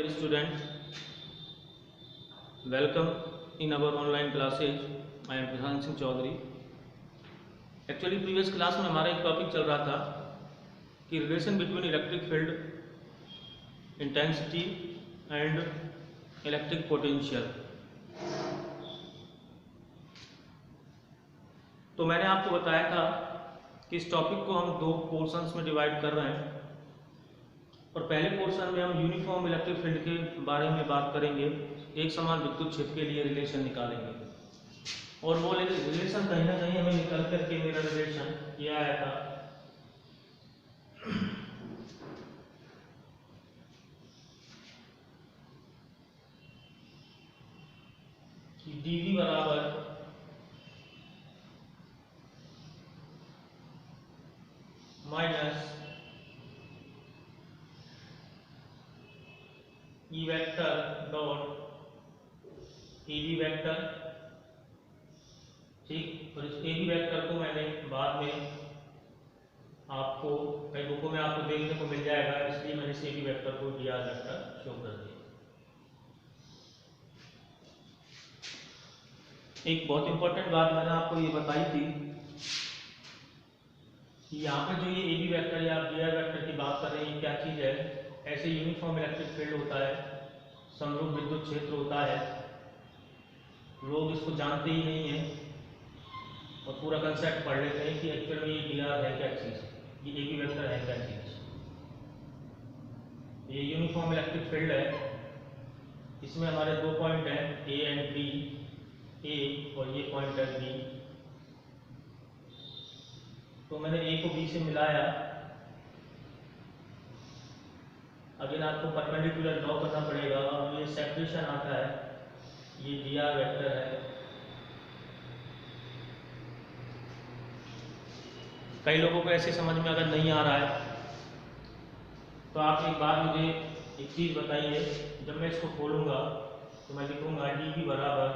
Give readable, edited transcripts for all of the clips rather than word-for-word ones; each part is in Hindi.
dear student, welcome in our online classes. I am Prashant Singh Chaudhary. Actually previous class में हमारा एक टॉपिक चल रहा था कि relation between electric field intensity and electric potential. तो मैंने आपको बताया था कि इस टॉपिक को हम दो पोर्शंस में डिवाइड कर रहे हैं और पहले पोर्शन में हम यूनिफॉर्म इलेक्ट्रिक फील्ड के बारे में बात करेंगे, एक समान विद्युत क्षेत्र के लिए रिलेशन निकालेंगे और वो रिलेशन कहीं ना कहीं हमें निकल करके मेरा रिलेशन ये आया था कि dV बराबर minus E vector dot AB vector. ठीक, और इस AB वेक्टर को मैंने बाद में आपको कई बुकों में आपको देखने को मिल जाएगा, इसलिए मैंने इस AB वेक्टर को dr वेक्टर शो कर दिया। एक बहुत इंपॉर्टेंट बात मैंने आपको ये बताई थी कि यहाँ पर जो ये AB वेक्टर या dr वेक्टर की बात कर रहे हैं, ये क्या चीज़ है। ऐसे यूनिफॉर्म इलेक्ट्रिक फील्ड होता है, समरूप विद्युत क्षेत्र होता है, लोग इसको जानते ही नहीं है और पूरा कंसेप्ट पढ़ लेते हैं कि एक्चुअल में ये dr है क्या चीज़, ये AB वेक्टर है क्या चीज़। ये यूनिफॉर्म इलेक्ट्रिक फील्ड है, इसमें हमारे दो पॉइंट हैं A एंड B, A और ये पॉइंट है B। तो मैंने A को B से मिलाया। अब इन आपको परपेंडिकुलर ड्रॉ करना पड़ेगा और ये सेपरेशन आता है, ये dr वेक्टर है। कई लोगों को ऐसे समझ में अगर नहीं आ रहा है तो आप एक बार मुझे एक चीज़ बताइए। जब मैं इसको खोलूंगा तो मैं लिखूंगा dV बराबर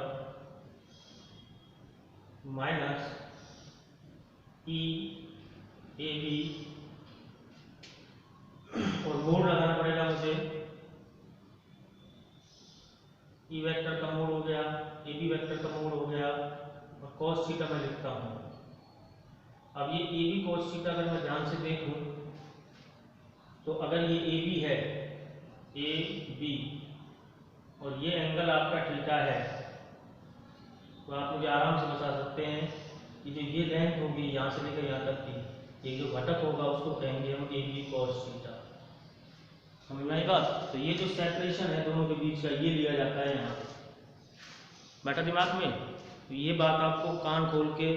माइनस EAB और मोड लगाना पड़ेगा मुझे। E वेक्टर का मोड हो गया, AB वेक्टर का मोड हो गया और cos थीटा मैं लिखता हूँ। अब ये AB cos थीटा अगर मैं ध्यान से देखूं तो अगर ये AB है, AB और ये एंगल आपका थीटा है, तो आप मुझे आराम से बता सकते हैं कि जो ये लेंथ होगी यहाँ से लेकर यहाँ तक की, ये जो घटक होगा उसको कहेंगे हम AB cos थीटा। समझ में आई बात। तो ये जो सेपरेशन है दोनों के बीच का, ये लिया जाता है यहाँ पे, बैठा दिमाग में। तो ये बात आपको कान खोल के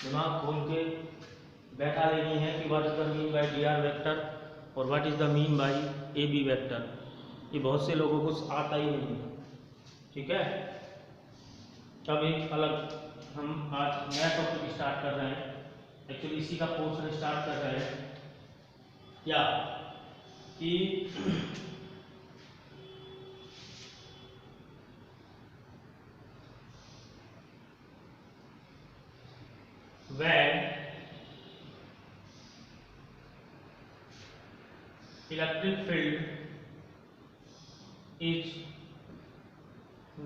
दिमाग खोल के बैठा लेनी है कि what is the mean by dr vector और what is the mean by AB vector. ये बहुत से लोगों को आता ही नहीं है, ठीक है। अब एक अलग हम आज नया टॉपिक स्टार्ट कर रहे हैं, एक्चुअली इसी का पोर्शन स्टार्ट कर रहे हैं क्या कि when electric field is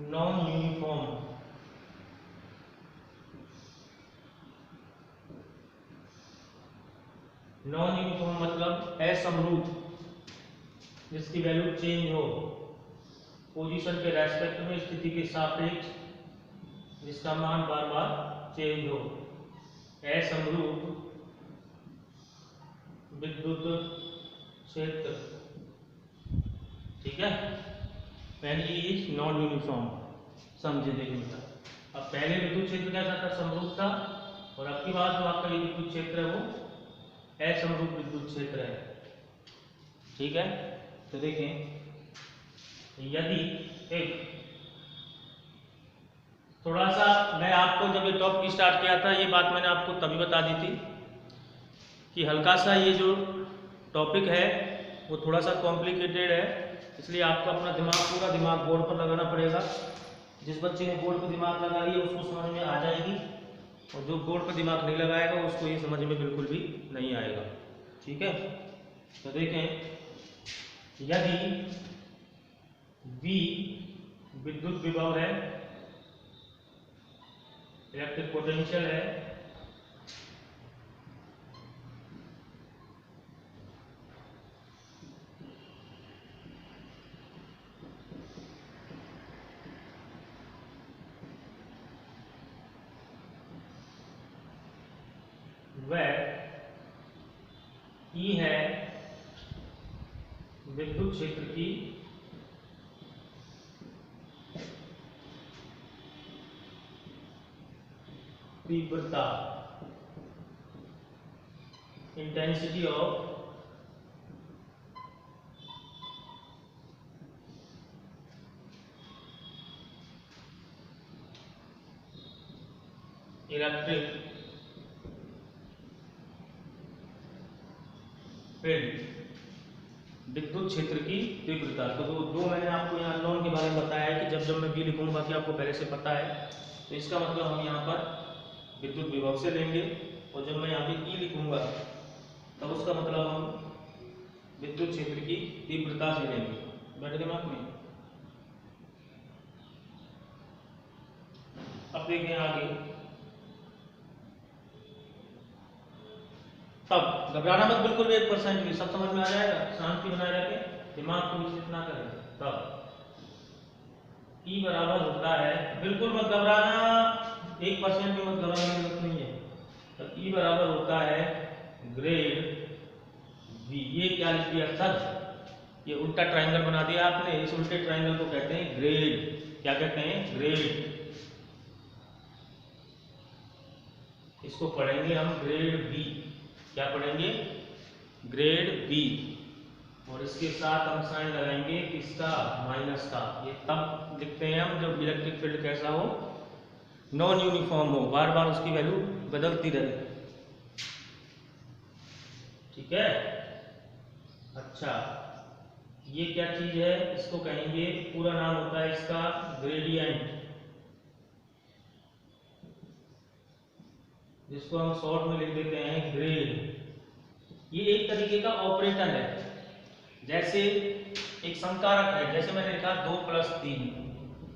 non-uniform, non-uniform मतलब असमरूप, जिसकी वैल्यू चेंज हो पोजीशन के रेस्पेक्ट में, स्थिति के सापेक्ष, जिसका मान बार बार चेंज हो, असमरूप विद्युत क्षेत्र, ठीक है। when E is non uniform, समझे देखिए बेटा। अब पहले विद्युत क्षेत्र कैसा था, समरूप था, और अब की बात जो आपका ये विद्युत क्षेत्र है वो असमरूप विद्युत क्षेत्र है, ठीक है। तो देखें, यदि एक थोड़ा सा मैं आपको जब ये टॉपिक स्टार्ट किया था, ये बात मैंने आपको तभी बता दी थी कि हल्का सा ये जो टॉपिक है वो थोड़ा सा कॉम्प्लिकेटेड है, इसलिए आपको अपना दिमाग, पूरा दिमाग बोर्ड पर लगाना पड़ेगा। जिस बच्चे ने बोर्ड पर दिमाग लगा लिया उसको समझ में आ जाएगी, और जो बोर्ड पर दिमाग नहीं लगाएगा उसको ये समझ में बिल्कुल भी नहीं आएगा, ठीक है। तो देखें, यदि V विद्युत विभव है, इलेक्ट्रिक पोटेंशियल है, वह E है विद्युत क्षेत्र की तीव्रता, इंटेंसिटी ऑफ इलेक्ट्रिक फील्ड, विद्युत क्षेत्र की तीव्रता। तो दो मैंने आपको यहाँ अननोन के बारे में बताया है कि जब मैं भी लिखूंगा कि आपको पहले से पता है, तो इसका मतलब हम यहाँ पर विद्युत विभव से लेंगे, और जब मैं यहाँ पे E लिखूंगा तब उसका मतलब हम विद्युत क्षेत्र की तीव्रता से लेंगे। बैठ गए दिमाग में? अब देखें आगे, तब घबराना मत बिल्कुल भी 1% भी, सब समझ में आ जाएगा। शांति बनाए रखें, दिमाग को विचलित ना करें। तब E बराबर होता है, बिल्कुल मत घबराना, 1% भी मत घबराने की जरूरत नहीं है। तो E बराबर होता है ग्रेड V। ये क्या लिख दिया सर? ये उल्टा ट्रायंगल बना दिया आपने। इस उल्टे ट्रायंगल को कहते हैं ग्रेड। क्या कहते हैं? ग्रेड। इसको पढ़ेंगे हम ग्रेड B। क्या पढ़ेंगे? Grade B। और इसके साथ हम साइन लगाएंगे किसका? माइनस का। ये तब लिखते हैं हम जब इलेक्ट्रिक फील्ड कैसा हो? नॉन यूनिफॉर्म हो, बार बार उसकी वैल्यू बदलती रहे। ठीक है? अच्छा, ये क्या चीज है? इसको कहेंगे, पूरा नाम होता है इसका ग्रेडियंट, जिसको हम शॉर्ट में लिख देते हैं ग्रेड। ये एक तरीके का ऑपरेटर है, जैसे एक संकारक है। जैसे मैंने लिखा 2 + 3,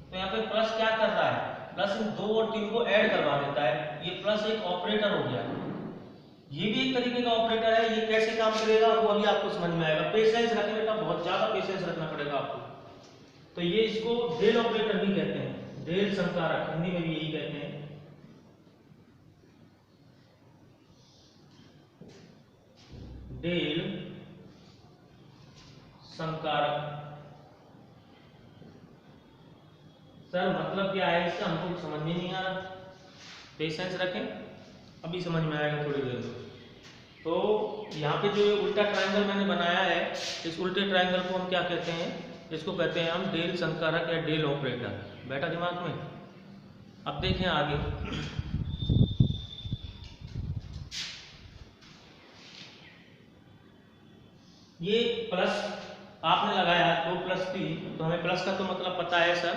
तो यहाँ पे प्लस क्या कर रहा है? प्लस इन 2 और 3 को ऐड करवा देता है। ये प्लस एक ऑपरेटर हो गया। ये भी एक तरीके का ऑपरेटर है। ये कैसे काम करेगा वो अभी आपको समझ में आएगा। पेशेंस रखें बेटा, बहुत ज्यादा पेशेंस रखना पड़ेगा आपको। तो ये इसको डेल ऑपरेटर भी कहते हैं, डेल संकारक, हिंदी में भी यही कहते हैं। डेल संकारक। सर मतलब क्या है इसका? हमको समझ में नहीं आ रहा। पेशेंस रखें, अभी समझ में आएगा थोड़ी देर में। तो यहाँ पे जो उल्टा ट्रायंगल मैंने बनाया है, इस उल्टे ट्रायंगल को हम क्या कहते हैं? इसको कहते हैं हम डेल संकारक या डेल ऑपरेटर। बैठा दिमाग में? अब देखें आगे, ये प्लस आपने लगाया 2 + 3, तो हमें प्लस का तो मतलब पता है सर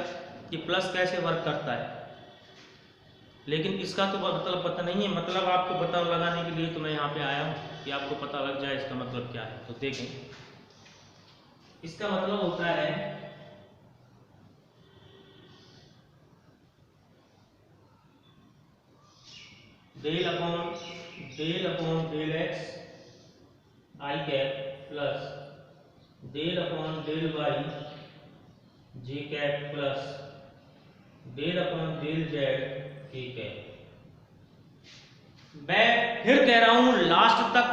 कि प्लस कैसे वर्क करता है, लेकिन इसका तो मतलब पता नहीं है। मतलब आपको पता लगाने के लिए तो मैं यहाँ पे आया हूँ कि आपको पता लग जाए इसका मतलब क्या है। तो देखें, इसका मतलब होता है del upon del x i cap plus del upon del y j cap plus del upon del z k cap. मैं फिर कह रहा हूं, लास्ट तक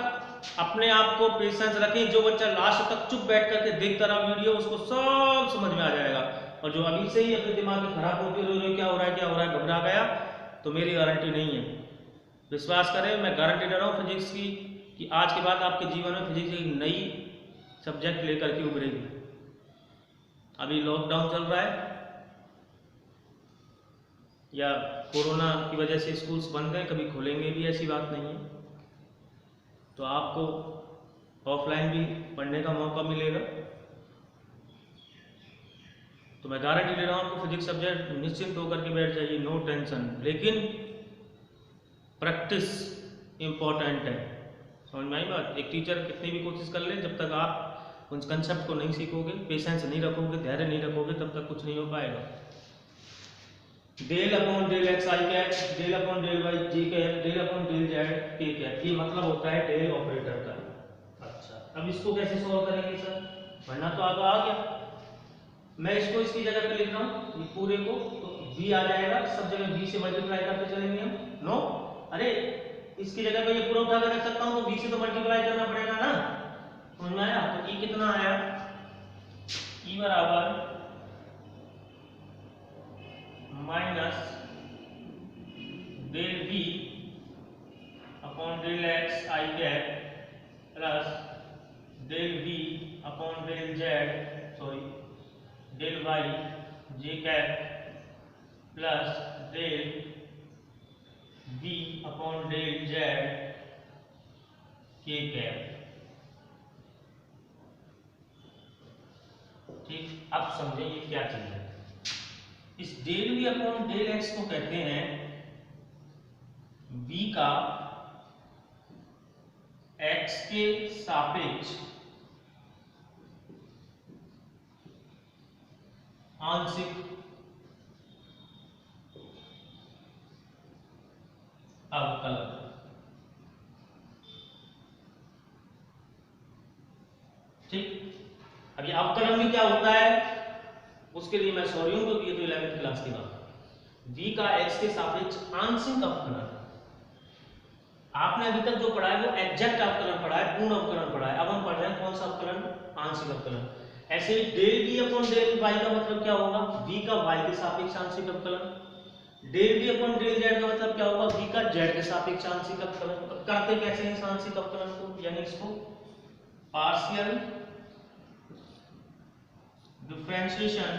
अपने आप को पेशेंस रखें। जो बच्चा लास्ट तक चुप बैठ करके देखता रहा वीडियो, उसको सब समझ में आ जाएगा। और जो अभी से ही अपने दिमाग में खराब होती है, क्या हो रहा है, घबरा गया, तो मेरी गारंटी नहीं है। विश्वास करें, मैं गारंटी दे रहा हूँ फिजिक्स की कि आज के बाद आपके जीवन में फिजिक्स एक नई सब्जेक्ट लेकर के उभरेगी। अभी लॉकडाउन चल रहा है या कोरोना की वजह से स्कूल्स बंद हैं, कभी खुलेंगे भी, ऐसी बात नहीं है। तो आपको ऑफलाइन भी पढ़ने का मौका मिलेगा। तो मैं गारंटी दे रहा हूँ आपको फिजिक्स सब्जेक्ट निश्चिंत होकर के बैठ जाइए, नो टेंशन। लेकिन प्रैक्टिस इम्पोर्टेंट है। समझ में आई बात? एक टीचर कितनी भी कोशिश कर ले, जब तक आप उन कंसेप्ट को नहीं सीखोगे, पेशेंस नहीं रखोगे, धैर्य नहीं रखोगे, तब तक कुछ नहीं हो पाएगा। Del upon del x i cap, del upon del y j cap, del upon del z k cap, ये मतलब होता है डेल ऑपरेटर का। अच्छा, अब इसको कैसे सॉल्व करेंगे सर? वरना तो आपको आ गया, मैं इसको इसकी जगह पे लिख रहा हूँ, ये पूरे को, तो v आ जाएगा, सब जगह v से मल्टीप्लाई करते चलेंगे हम। नो, अरे इसकी जगह पे ये पूरा उठा कर रख सकता हूँ, तो v से तो मल्टीप्लाई करना पड़ेगा ना, समझ में आया? तो e कितना आया, e बराबर minus del v upon del x i cap plus del v upon del z, sorry del y j cap plus del v upon del z k cap. ठीक, अब समझे ये क्या चीज है। इस del v upon del x को कहते हैं v का x के सापेक्ष आंशिक अवकलन। ठीक, अब ये अवकलन में क्या होता है उसके लिए मैं सॉरी हूं, क्योंकि ये तो 11वीं क्लास की बात है। v का x के सापेक्ष आंशिक अवकलन, आपने अभी तक जो पढ़ा है वो एग्जैक्ट अवकलन पढ़ा है, पूर्ण अवकलन पढ़ा है। अब हम पढ़ रहे हैं कौन सा अवकलन? आंशिक अवकलन। ऐसे ही del v upon del y का मतलब क्या होगा? v का y के सापेक्ष आंशिक अवकलन। Del v upon del z का मतलब क्या होगा? v का z के सापेक्ष आंशिक अवकलन। करते कैसे हैं इस आंशिक अवकलन को? यानी इसको partial differentiation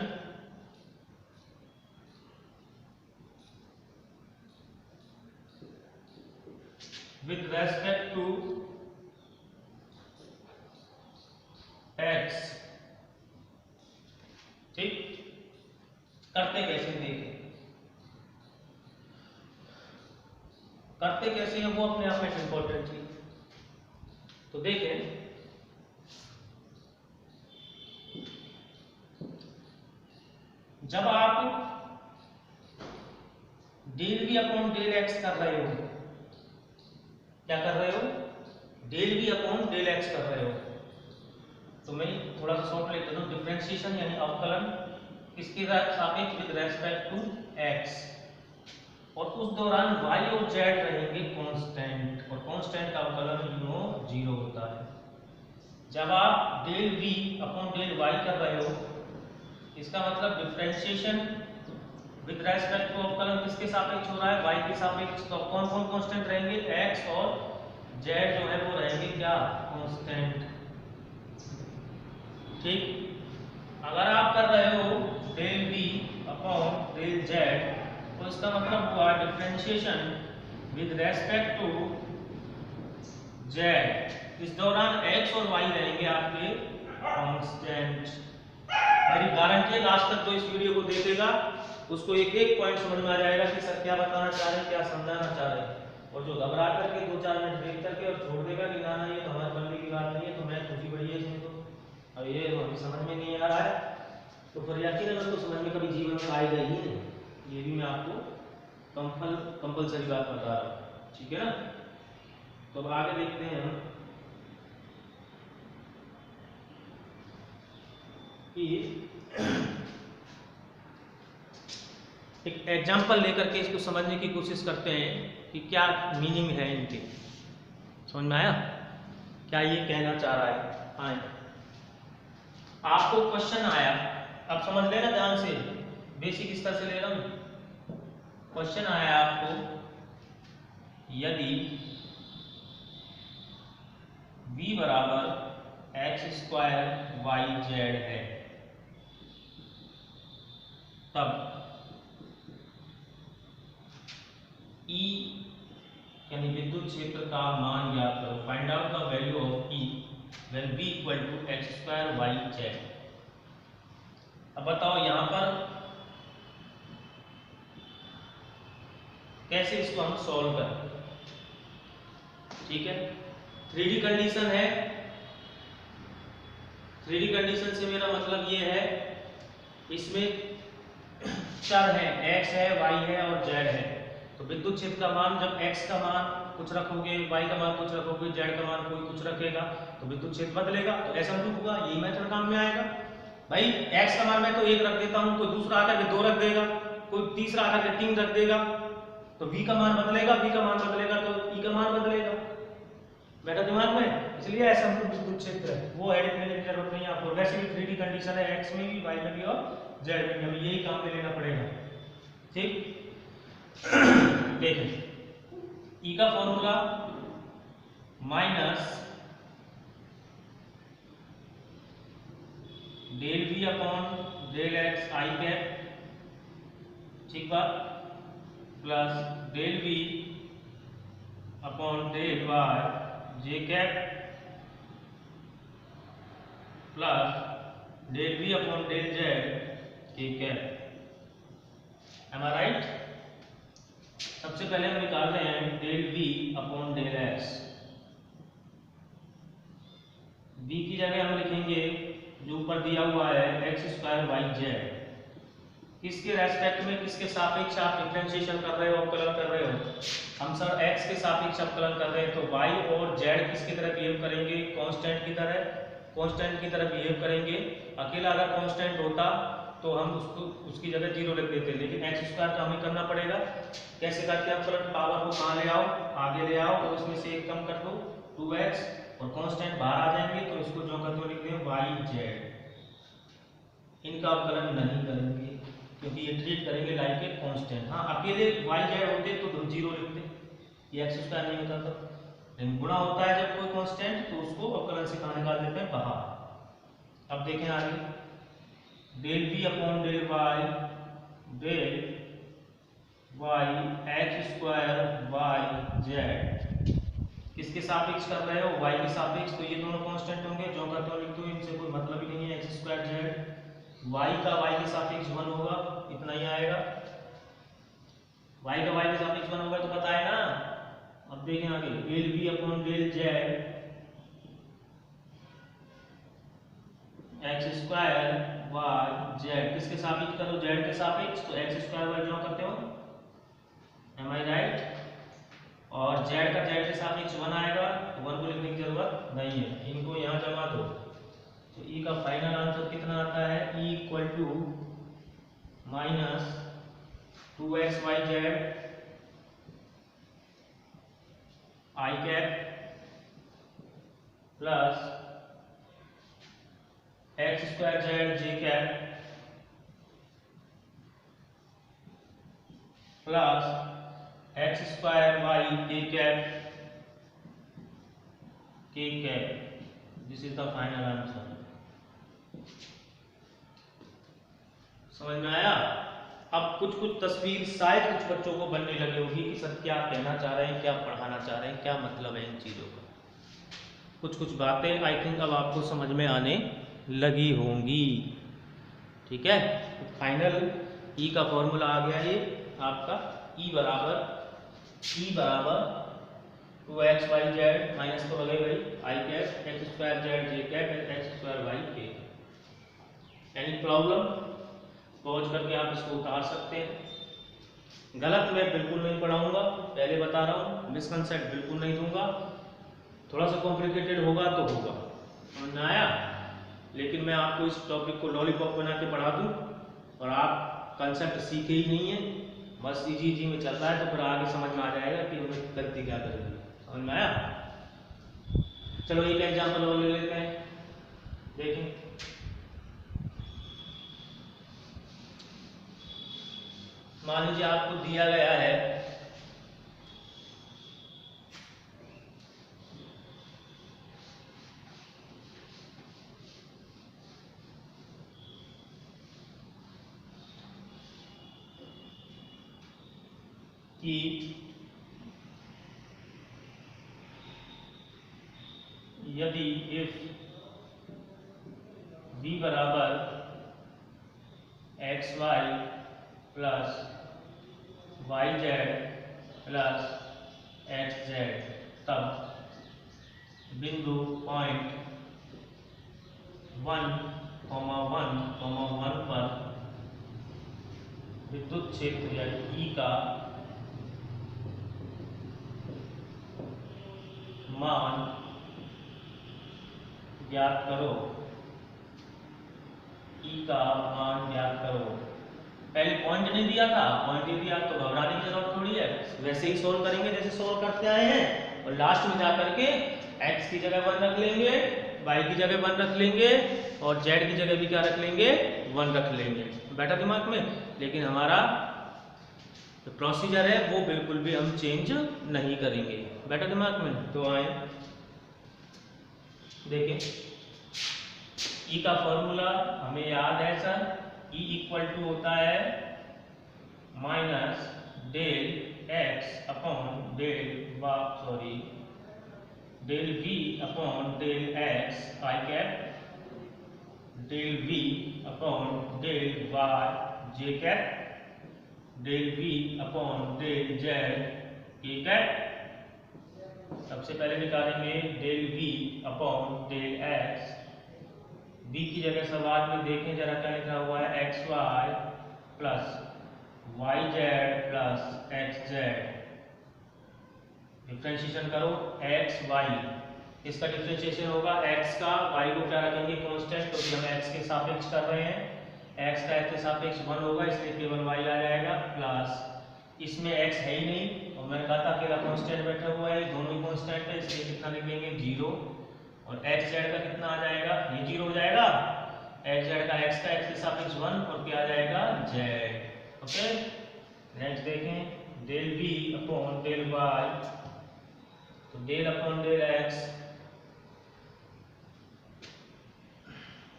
with respect to x। ठीक, करते कैसे देखें, करते कैसे हैं वो अपने आप में इंपॉर्टेंट चीज। तो देखें, जब आप del v upon del x कर रहे हो, क्या कर रहे हो? Del v upon del x कर रहे हो, तो मैं थोड़ा सा शॉर्ट लेता हूं। डिफरेंशिएशन यानी अवकलन किसके सापेक्ष? विद रेस्पेक्ट टू x, और उस दौरान y और z रहेंगे कांस्टेंट, और कांस्टेंट का अवकलन यू नो 0 होता है। जब आप del v upon del y कर रहे हो, इसका मतलब डिफरेंशिएशन विद रेस्पेक्ट टू अवकलन किसके सापेक्ष हो रहा है? y के सापेक्ष। तो कौन कौन कांस्टेंट रहेंगे? x और z जो है वो रहेंगे क्या? कांस्टेंट। ठीक, अगर आप कर रहे हो del v upon del z, तो इसका मतलब हुआ differentiation with respect to z। इस दौरान x और y रहेंगे आपके कांस्टेंट। मेरी गारंटी है लास्ट तक जो इस वीडियो को देखेगा उसको एक एक पॉइंट समझ में आ जाएगा कि सर क्या बताना चाह रहे हैं, क्या समझाना चाह रहे हैं। और जो घबरा करके 2-4 मिनट देख करके और छोड़ देगा कि ना ये तो हमारे बल्ले की बात नहीं है, तो मैं खुशी बड़ी है इसमें, तो अब ये अभी समझ में नहीं आ रहा है, तो फिर यकीनन उसको समझ में कभी जीवन में आएगा ही नहीं। ये भी मैं आपको कंपलसरी बात बता रहा हूँ, ठीक है ना। तो अब आगे देखते हैं हम कि एक एग्जाम्पल लेकर के इसको समझने की कोशिश करते हैं कि क्या मीनिंग है इनके। समझ में आया क्या ये कहना चाह रहा है? हाँ, आपको क्वेश्चन आया, अब समझ लेना ध्यान से, बेसिक स्तर से ले रहा हूं। क्वेश्चन आया आपको, यदि v बराबर x स्क्वायर वाई जेड है, तब E यानी विद्युत क्षेत्र का मान ज्ञात करो। Find out the value of E when v equal to x square y z. अब बताओ यहां पर कैसे इसको हम सॉल्व करें। ठीक है, 3D कंडीशन है, 3D कंडीशन से मेरा मतलब ये है, इसमें चर है, x है, y है और z है। तो विद्युत क्षेत्र का मान जब x का मान कुछ रखोगे, y का मान कुछ रखोगे, z का मान कोई कुछ रखेगा तो विद्युत क्षेत्र बदलेगा। तो ऐसा मतलब होगा, यही मेथड काम में आएगा। भाई x का मान मैं तो 1 रख देता हूं, कोई दूसरा आकर के 2 रख देगा, कोई तीसरा आकर के 3 रख देगा, तो v का मान बदलेगा, v का मान बदलेगा तो e का मान बदलेगा। बेटा दिमाग में, इसलिए ऐसा हम लोग विद्युत क्षेत्र है वो एडिट करने की जरूरत नहीं है आपको। वैसे भी 3D कंडीशन है, x में भी, y में भी और z में भी, हमें यही काम में लेना पड़ेगा। ठीक देखें, E का formula minus del v upon del x आई कैप, ठीक बात, plus del v upon del y j cap, plus del v upon del z k cap. Am I right? सबसे पहले हम निकाल रहे हैं del v upon del x। v की जगह हम लिखेंगे जो ऊपर दिया हुआ है एक्स स्क्वायर वाई जेड। किसके रेस्पेक्ट में, किसके सापेक्ष आप डिफरेंशिएशन कर रहे हो, अवकलन कर रहे हो? हम सर x के सापेक्ष अवकलन कर रहे हैं, तो y और z किसकी तरह बिहेव करेंगे? कांस्टेंट की तरह, कांस्टेंट की तरह बिहेव करेंगे। अकेला अगर कांस्टेंट होता तो हम उसको उसकी जगह 0 रख देते, लेकिन एक्स स्क्वायर का हमें करना पड़ेगा। कैसे करते हैं अवकलन? पावर को कहाँ ले आओ, आगे ले आओ और उसमें से एक कम कर दो 2x, और कांस्टेंट बाहर आ जाएंगे तो इसको जो करते हुए लिखते हैं y z। इनका अवकलन नहीं करेंगे क्योंकि ये ट्रीट करेंगे लाइक ए कांस्टेंट। हाँ, अकेले y z होते तो 0 लिखते, ये एक्स स्क्वायर नहीं होता था। लेकिन गुणा होता है जब कोई कांस्टेंट तो उसको अवकलन से कहाँ निकाल देते हैं? बाहर। अब देखें आगे, del v upon del y x square y z किसके सापेक्ष कर रहे हो? y के सापेक्ष, तो ये दोनों कांस्टेंट होंगे, जो का तो लिख दो, इनसे कोई मतलब ही नहीं है। एक्स स्क्वायर z y का y के सापेक्ष 1 होगा, इतना ही आएगा। y का y के सापेक्ष 1 होगा तो पता है ना। अब देखें आगे, del v upon del z x square y z किसके सापेक्ष करो? जेड के सापेक्ष, तो एक्स स्क्वायर वाई जो करते हो, एम आई राइट? और जेड का जेड के सापेक्ष 1 आएगा, तो 1 को लिखने की जरूरत नहीं है, इनको यहाँ जमा दो। तो ई का फाइनल आंसर कितना आता है? E equal to minus 2x Y Z I cap plus X square Z J cap plus X square Y के cap. This is the final answer. समझ में आया? अब कुछ कुछ तस्वीर शायद कुछ बच्चों को बनने लगी होगी कि सर क्या कहना चाह रहे हैं, क्या पढ़ाना चाह रहे हैं, क्या मतलब है इन चीज़ों का। कुछ कुछ बातें आई थिंक अब आपको समझ में आने लगी होंगी। ठीक है, फाइनल ई का फॉर्मूला आ गया ये आपका, ई बराबर 2x वाई जेड माइनस तो लगेगा ही आई cap x square Z J cap x square Y के। Any problem? पॉज करके आप इसको उतार सकते हैं। गलत मैं बिल्कुल नहीं पढ़ाऊंगा, पहले बता रहा हूँ, मिसकंसेप्ट बिल्कुल नहीं दूंगा। थोड़ा सा कॉम्प्लिकेटेड होगा तो होगा, समझ में आया? लेकिन मैं आपको इस टॉपिक को लॉलीपॉप बना के पढ़ा दूँ और आप कंसेप्ट सीखे ही नहीं है, बस इजी में चल रहा है, तो फिर आगे समझ में आ जाएगा कि हमें गलती क्या करेंगे। समझ में आया? चलो एक एग्जाम्पल और ले लेते हैं, देखें। मान लीजिए आपको दिया गया है कि यदि इफ v बराबर x y plus y z plus x z, तब बिंदु पॉइंट 1,1,1 पर विद्युत क्षेत्र या E का मान ज्ञात करो। E का मान ज्ञात करो। पहले पॉइंट नहीं दिया था, पॉइंट दे दिया तो घबराने की जरूरत थोड़ी है, वैसे ही सोल्व करेंगे जैसे सोल्व करते आए हैं, और लास्ट में जाकर के x की जगह 1 रख लेंगे, y की जगह 1 रख लेंगे, और z की जगह भी क्या रख लेंगे, 1 रख लेंगे। बैठा दिमाग में? लेकिन हमारा जो प्रोसीजर है वो बिल्कुल भी हम चेंज नहीं करेंगे। बैठा दिमाग में? तो आए देखें, E का फॉर्मूला हमें याद है सर, E इक्वल टू होता है minus del x upon del v upon del x आई cap, del v upon del y j cap, del v upon del z k cap. सबसे पहले निकालेंगे del v upon del x, v की जगह सवाल में देखें जरा क्या लिखा हुआ है, xy plus yz plus xz। Differentiation करो xy, इसका डिफरेंशिएशन होगा x का, y को क्या रखेंगे कांस्टेंट, क्योंकि हम x के सापेक्ष कर रहे हैं, x का x के सापेक्ष 1 होगा इसलिए केवल y आ जाएगा, प्लस इसमें x है ही नहीं और मैंने कहा था अकेला कांस्टेंट बैठा हुआ है, दोनों ही कांस्टेंट है इसलिए कितना लिख लेंगे 0, और xz का कितना आ जाएगा, ये 0 हो जाएगा, xz का x का x के सापेक्ष 1 और क्या आ जाएगा z। ओके, नेक्स्ट देखें del v upon del y, तो del upon del x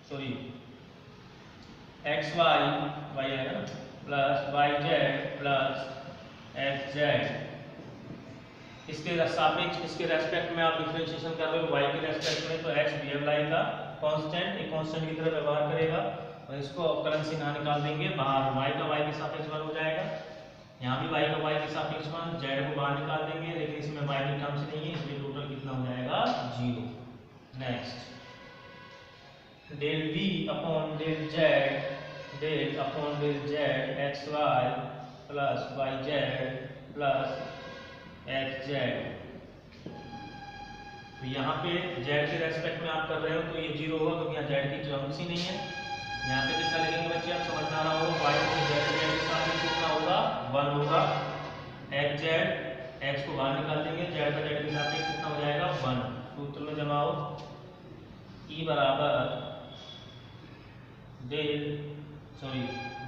sorry xy y आएगा ना प्लस yz प्लस xz, इसके सापेक्ष इसके रेस्पेक्ट में आप डिफरेंशिएशन कर रहे हो y के रेस्पेक्ट में, तो x डीएल y का कांस्टेंट एक कांस्टेंट की तरह व्यवहार करेगा, और इसको अवकलन से यहाँ निकाल देंगे बाहर, y का y के सापेक्ष 1 हो जाएगा, यहाँ भी y का y के सापेक्ष 1, z को बाहर निकाल देंगे, लेकिन इसमें y की टर्म्स नहीं है इसलिए टोटल कितना हो जाएगा 0। Next del v upon del z, del upon del z xy plus yz plus xz, तो यहाँ पे z के रेस्पेक्ट में आप कर रहे हो तो ये 0 होगा क्योंकि यहाँ z की टर्म्स ही नहीं है। यहाँ पे कितना लिखेंगे बच्चे, आप समझ में आ रहा होगा, y और z के साथ कितना होगा 1 होगा, xz x को बाहर निकाल देंगे, z का z के साथ कितना हो जाएगा 1, सूत्र में जमाओ E बराबर डेल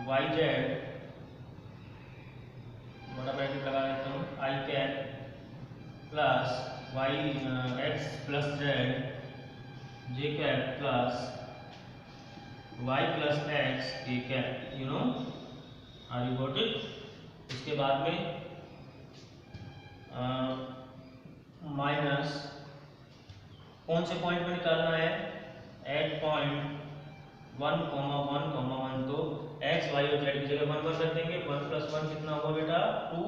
yz बड़ा ब्रैकेट लगा देता हूँ I cap plus y x plus z j cap plus y plus x k cap, you know, are you got it. इसके बाद में माइनस कौन से पॉइंट में निकालना है, एट पॉइंट 1,1,1, तो x y और z की जगह 1 1 रख देंगे, 1 प्लस 1 कितना होगा बेटा 2,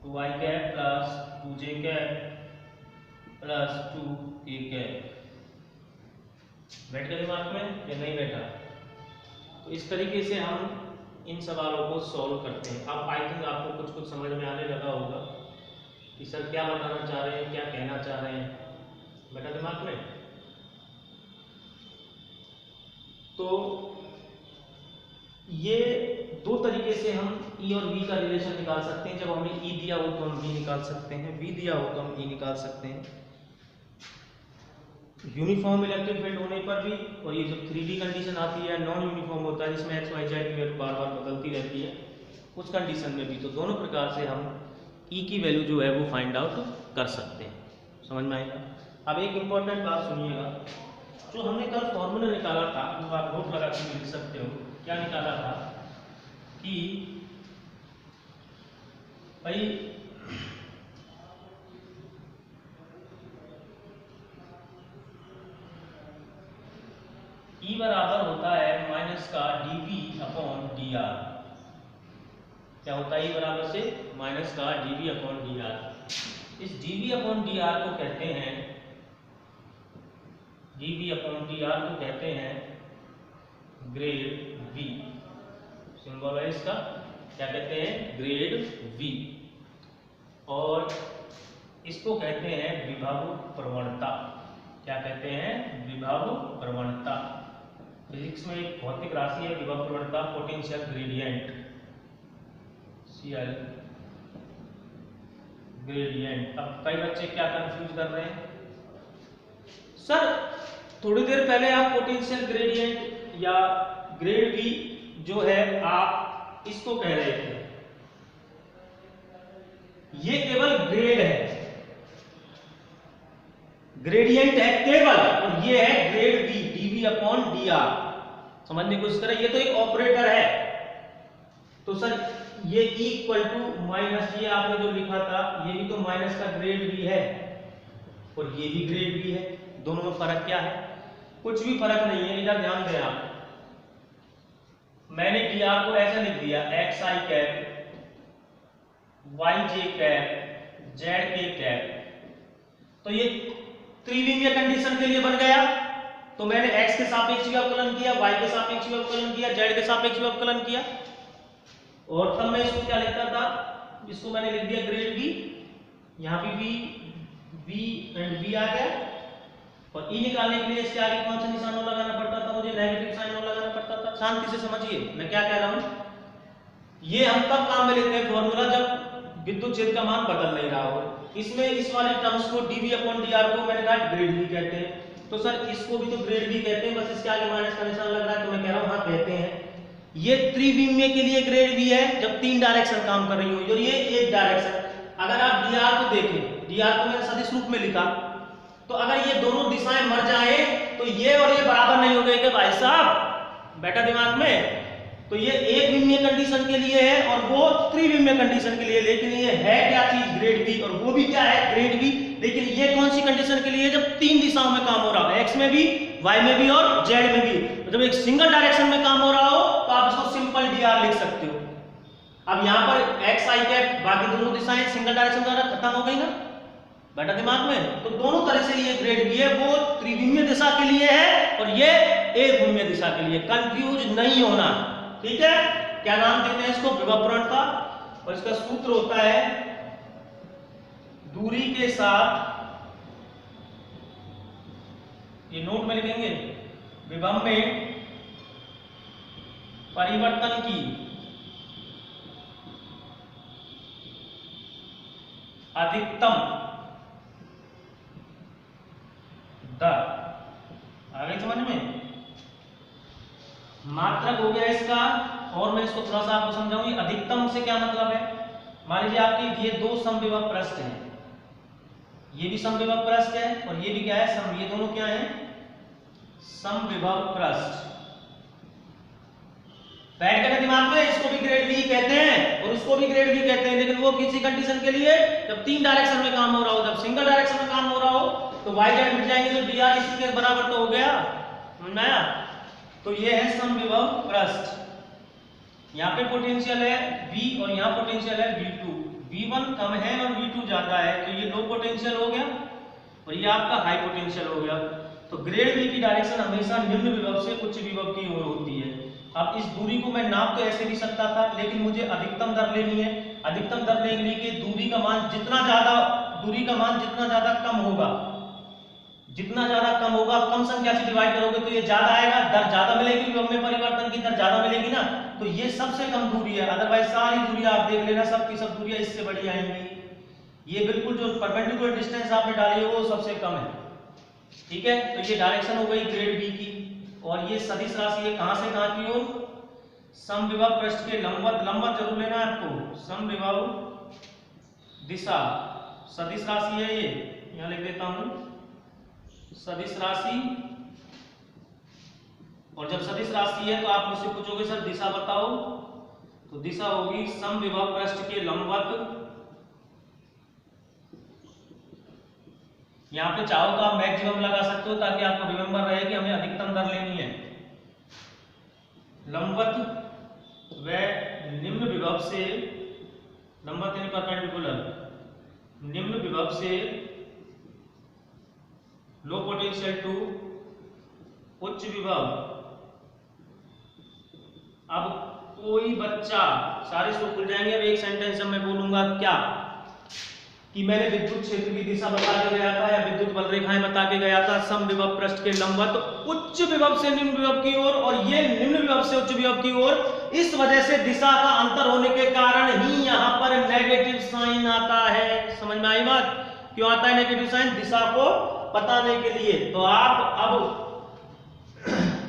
2y cap plus 2j cap plus 2k cap. बैठ गया दिमाग में या नहीं बैठा? तो इस तरीके से हम इन सवालों को सॉल्व करते हैं। अब आई थिंक आपको कुछ कुछ समझ में आने लगा होगा कि सर क्या बताना चाह रहे हैं, क्या कहना चाह रहे हैं, बैठा दिमाग में। तो ये दो तरीके से हम E और V का रिलेशन निकाल सकते हैं। जब हमें E दिया हो तो हम V निकाल सकते हैं, V दिया हो तो हम E निकाल सकते हैं। यूनिफॉर्म इलेक्ट्रिक फील्ड होने पर भी, और ये जो 3D कंडीशन आती है, नॉन यूनिफॉर्म होता है जिसमें x y z की वैल्यू बार बार बदलती रहती है, उस कंडीशन में भी, तो दोनों प्रकार से हम E की वैल्यू जो है वो फाइंड आउट कर सकते हैं। समझ में आएगा? अब एक इम्पॉर्टेंट बात सुनिएगा, जो हमने कल फॉर्मूला निकाला था वो आप नोट लगा के लिख सकते हो। क्या निकाला था कि भाई E बराबर होता है माइनस का dv अपॉन dr। क्या होता है E बराबर से माइनस का dv अपॉन dr। इस dv अपॉन dr को कहते हैं dV अपॉन dr को कहते हैं ग्रेड V। सिंबल है इसका, क्या कहते हैं, ग्रेड V। और इसको कहते हैं विभव प्रवणता। क्या कहते हैं, विभव प्रवणता। फिजिक्स में एक भौतिक राशि है विभव प्रवणता, पोटेंशियल ग्रेडियंट, CL ग्रेडियंट। अब कई बच्चे क्या कंफ्यूज कर रहे हैं, सर थोड़ी देर पहले आप पोटेंशियल ग्रेडियंट या ग्रेड V जो है आप इसको कह रहे थे, ये केवल ग्रेड है, ग्रेडियंट है केवल, और ये है grade V, dV upon dr। समझने की कोशिश करें, ये तो एक ऑपरेटर है। तो सर ये इक्वल टू माइनस, ये आपने जो लिखा था ये भी तो माइनस का ग्रेड V है और ये भी ग्रेड V है। दोनों में फर्क क्या है, कुछ भी फर्क नहीं है। इधर ध्यान दें आप, मैंने dr को ऐसा लिख दिया xi cap yj cap zk cap, तो ये त्रिविमीय कंडीशन के लिए बन गया। तो मैंने x के सापेक्ष व्यवकलन किया, y के सापेक्ष व्यवकलन किया, z के सापेक्ष व्यवकलन किया, और तब मैं इसको क्या लिखता था, इसको मैंने लिख दिया ग्रेड V। यहाँ भी V एंड V आ गया, और E निकालने के लिए इसके आगे कौन सा निशान लगाना पड़ता था, मुझे नेगेटिव साइन लगाना पड़ता था। शांति से समझिए मैं क्या कह रहा हूं, ये हम तब काम में लेते हैं फॉर्मूला जब विद्युत क्षेत्र का मान बदल नहीं रहा हो। इसमें इस वाले टर्म्स को dV अपॉन dr को मैंने कहा ग्रेड V कहते हैं, तो सर इसको भी तो ग्रेड V कहते हैं, बस इसके आगे माइनस का निशान लग रहा है, तो मैं कह रहा हूं हाँ कहते हैं। ये त्रिविमीय के लिए ग्रेड V है जब 3 डायरेक्शन काम कर रही हो, और ये एक डायरेक्शन। अगर आप dr को देखें, dr को मैंने सदिश रूप में लिखा, तो अगर ये दोनों दिशाएं मर जाए तो ये और ये बराबर नहीं हो गए कि भाई साहब, बैठा दिमाग में। तो ये एक विमीय कंडीशन के लिए है और वो त्रिविमीय कंडीशन के लिए, लेकिन ये है क्या चीज, ग्रेड V, और वो भी क्या है, ग्रेड V। लेकिन ये कौन सी कंडीशन के लिए, जब 3 दिशाओं में काम हो रहा हो, x में भी, y में भी और z में भी। जब एक सिंगल डायरेक्शन में काम हो रहा हो तो आप इसको सिंपल dr लिख सकते हो। अब यहाँ पर xi कैप, बाकी दोनों दिशाएं सिंगल डायरेक्शन द्वारा खत्म हो गई ना, बैठा दिमाग में। तो दोनों तरह से ये ग्रेड V है, वो त्रिविमीय दिशा के लिए है और ये एक विमीय दिशा के लिए। कंफ्यूज नहीं होना, ठीक है। क्या नाम देते हैं इसको, विभव प्रवणता, और इसका सूत्र होता है दूरी के साथ, ये नोट में लिखेंगे, विभव में परिवर्तन की अधिकतम दर। आ गई समझ में, मात्रक हो गया इसका। और मैं इसको थोड़ा सा आपको समझाऊं, ये अधिकतम से क्या मतलब है। मान लीजिए आपके ये दो समविभव पृष्ठ हैं, ये भी समविभव पृष्ठ है और ये भी क्या है, सम, ये दोनों क्या है, समविभव पृष्ठ। बैठ गया दिमाग में, इसको भी ग्रेड V कहते हैं और उसको भी ग्रेड V कहते हैं, लेकिन वो किसी कंडीशन के लिए जब 3 डायरेक्शन में काम हो रहा हो। जब सिंगल डायरेक्शन में काम हो रहा हो तो y z मिट जाएंगे, तो dr इसी के बराबर तो हो गया, समझ में आया। तो ये है समविभव पृष्ठ। यहाँ पे पोटेंशियल है V और यहाँ पोटेंशियल है V2। V1 कम है और V2 ज्यादा है, तो ये लो पोटेंशियल हो गया और ये आपका हाई पोटेंशियल हो गया। तो ग्रेड V की डायरेक्शन हमेशा निम्न विभव से उच्च विभव की ओर होती है। अब इस दूरी को मैं नाप तो ऐसे भी सकता था, लेकिन मुझे अधिकतम दर लेनी है। अधिकतम दर लेने के लिए दूरी का मान जितना ज्यादा कम होगा, जितना ज्यादा कम होगा, कम संख्या से डिवाइड करोगे तो ये ज्यादा आएगा, दर ज्यादा मिलेगी, विभव में परिवर्तन की दर ज्यादा मिलेगी ना। तो ये सबसे कम दूरी है, अदरवाइज सारी दूरी आप देख लेना, सबकी सब दूरियां इससे बड़ी आएंगी। ये बिल्कुल जो परपेंडिकुलर डिस्टेंस आपने डाली है वो सबसे कम है, ठीक है। तो ये डायरेक्शन हो गई ग्रेड V की। और ये सदिश राशि है कहां से कहां की ओर, समविभव पृष्ठ के लंबवत, लंबवत जरूर लेना है आपको, समविभव दिशा सदिश राशि है ये, यहां लिख देता हूं सदिश राशि। और जब सदिश राशि है तो आप मुझसे पूछोगे सर दिशा बताओ, तो दिशा होगी समविभव पृष्ठ के लंबवत। यहां पे चाहो तो आप मैक्सिमम लगा सकते हो ताकि आपको रिमेंबर रहे कि हमें अधिकतम दर लेनी है। लंबवत व निम्न विभव से, लंबवत यानी परपेंडिकुलर, निम्न विभव से लो पोटेंशियल टू उच्च विभव। अब कोई बच्चा, सारे इसको खुल जाएंगे। अब एक सेंटेंस जब मैं बोलूंगा क्या कि मैंने विद्युत क्षेत्र की दिशा बता के गया था या विद्युत बल रेखाएं बता के गया था समविभव पृष्ठ के लंबवत उच्च विभव से निम्न विभव की ओर और ये निम्न विभव से उच्च विभव की ओर, इस वजह से दिशा का अंतर होने के कारण ही यहाँ पर नेगेटिव साइन आता है। समझ में आई बात? क्यों आता है नेगेटिव साइन? दिशा को बताने के लिए। तो आप अब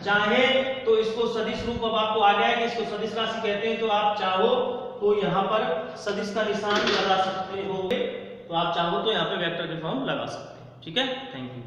चाहे तो इसको सदिश रूप, अब आपको आ गया है कि इसको सदिश राशि कहते हैं, तो आप चाहो तो यहाँ पर सदिश का निशान लगा सकते हो। तो आप चाहो तो यहाँ पे वेक्टर के फॉर्म लगा सकते हैं। ठीक है, थैंक यू।